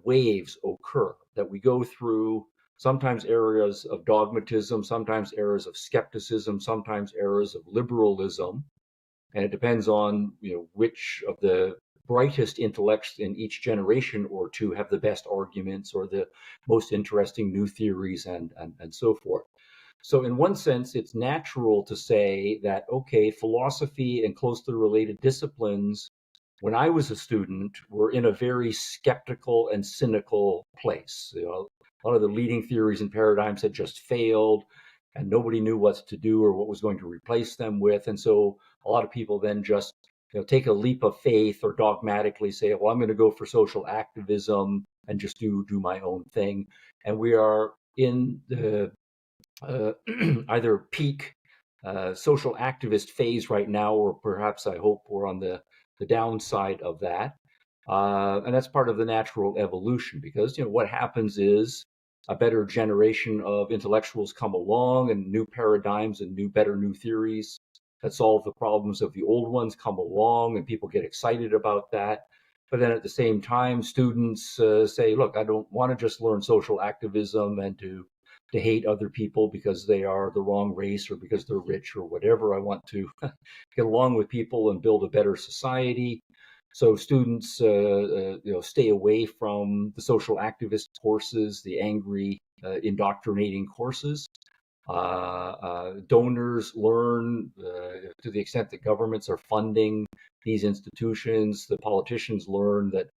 waves occur, that we go through sometimes eras of dogmatism, sometimes eras of skepticism, sometimes eras of liberalism, and it depends on which of the brightest intellects in each generation or two have the best arguments or the most interesting new theories and so forth. So in one sense, it's natural to say that, okay, philosophy and closely related disciplines, when I was a student, were in a very skeptical and cynical place. A lot of the leading theories and paradigms had just failed, and nobody knew what to do or what was going to replace them with. And so a lot of people then just take a leap of faith or dogmatically say, well, I'm going to go for social activism and just do my own thing. And we are in the either peak social activist phase right now, or perhaps I hope we're on the downside of that. And that's part of the natural evolution, because what happens is a better generation of intellectuals come along, and new paradigms and new theories that solve the problems of the old ones come along, and people get excited about that. But then at the same time, students say, look, I don't want to just learn social activism and to hate other people because they are the wrong race or because they're rich or whatever. I want to get along with people and build a better society. So students, stay away from the social activist courses, the angry, indoctrinating courses. Donors learn to the extent that governments are funding these institutions. The politicians learn that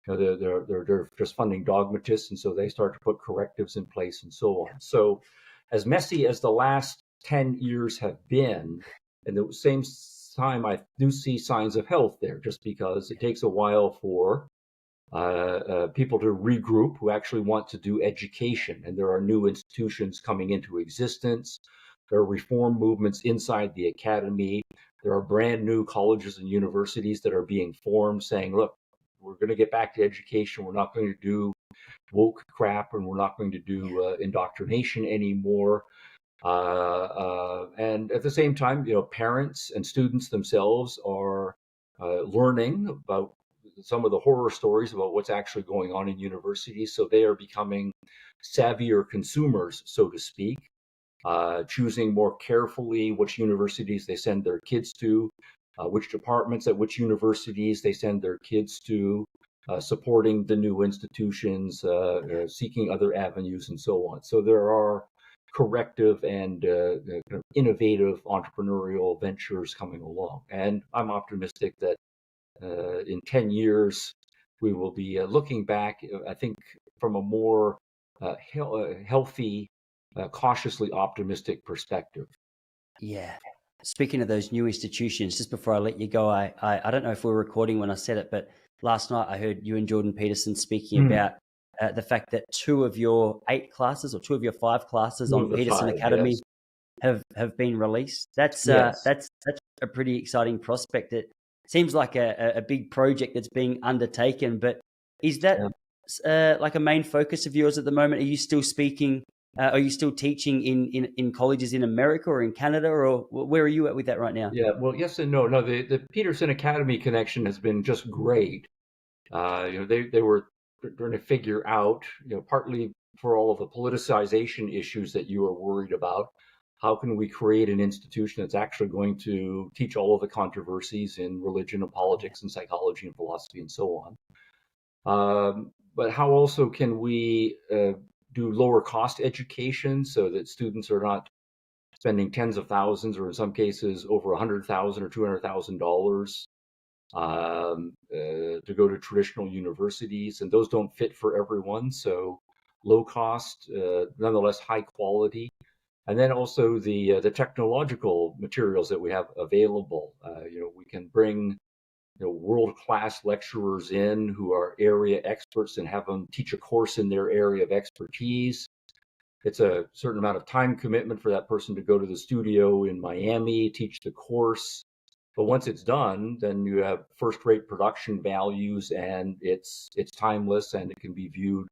they're just funding dogmatists, and so they start to put correctives in place and so on. So, as messy as the last 10 years have been, at the same time, I do see signs of health there, just because it takes a while for people to regroup who actually want to do education, and there are new institutions coming into existence. There are reform movements inside the academy. There are brand new colleges and universities that are being formed saying, look, we're going to get back to education. We're not going to do woke crap, and we're not going to do indoctrination anymore. And at the same time, parents and students themselves are learning about some of the horror stories about what's actually going on in universities. So they are becoming savvier consumers, so to speak, choosing more carefully which universities they send their kids to, which departments at which universities they send their kids to, supporting the new institutions, seeking other avenues, and so on. So there are corrective and innovative entrepreneurial ventures coming along. And I'm optimistic that in 10 years, we will be looking back, I think, from a more healthy, cautiously optimistic perspective. Yeah. Speaking of those new institutions, just before I let you go, I don't know if we were recording when I said it, but last night I heard you and Jordan Peterson speaking about the fact that 2 of your 8 classes or 2 of your 5 classes on Peterson Academy have been released. That's a pretty exciting prospect. It seems like a big project that's being undertaken, but is that like a main focus of yours at the moment? Are you still speaking? Are you still teaching in colleges in America or in Canada, or where are you at with that right now? Yeah, well, yes and no. No, the Peterson Academy connection has been just great. They were trying to figure out, partly for all of the politicization issues that you are worried about, how can we create an institution that's actually going to teach all of the controversies in religion and politics and psychology and philosophy and so on. But how also can we do lower cost education so that students are not spending tens of thousands, or in some cases over $100,000 or $200,000 to go to traditional universities, and those don't fit for everyone. So low cost, nonetheless high quality, and then also the technological materials that we have available. We can bring world-class lecturers in who are area experts and have them teach a course in their area of expertise. it's a certain amount of time commitment for that person to go to the studio in Miami, teach the course. But once it's done, then you have first-rate production values, and it's timeless, and it can be viewed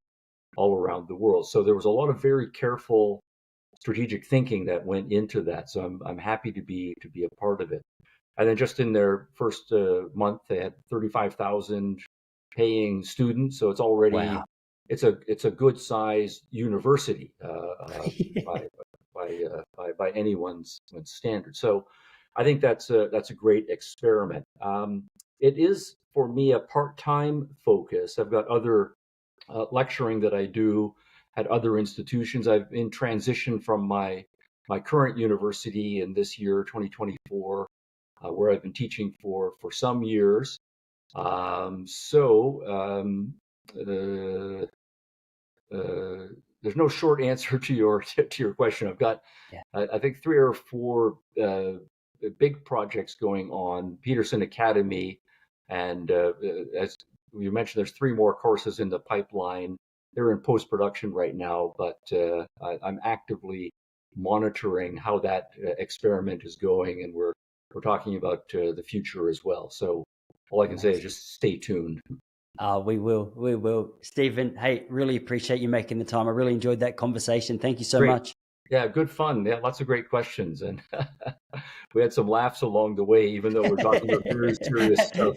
all around the world. So there was a lot of very careful strategic thinking that went into that. So I'm happy to be a part of it. And then just in their first month, they had 35,000 paying students. So it's already Wow. it's a good sized university by anyone's standard. So I think that's a great experiment. It is for me a part-time focus. I've got other lecturing that I do at other institutions. I've in transition from my current university in this year, 2024, where I've been teaching for some years. Uh, there's no short answer to your question. I've got, Yeah. I think, 3 or 4 big projects going on. Peterson Academy, and as you mentioned, there's 3 more courses in the pipeline. They're in post production right now, but I'm actively monitoring how that experiment is going, and we're talking about the future as well. So all I can say is Amazing. just stay tuned. We will. Stephen, hey, really appreciate you making the time. I really enjoyed that conversation. Thank you so Great. much. Yeah, good fun. Yeah, lots of great questions, and we had some laughs along the way, even though we're talking about very serious stuff.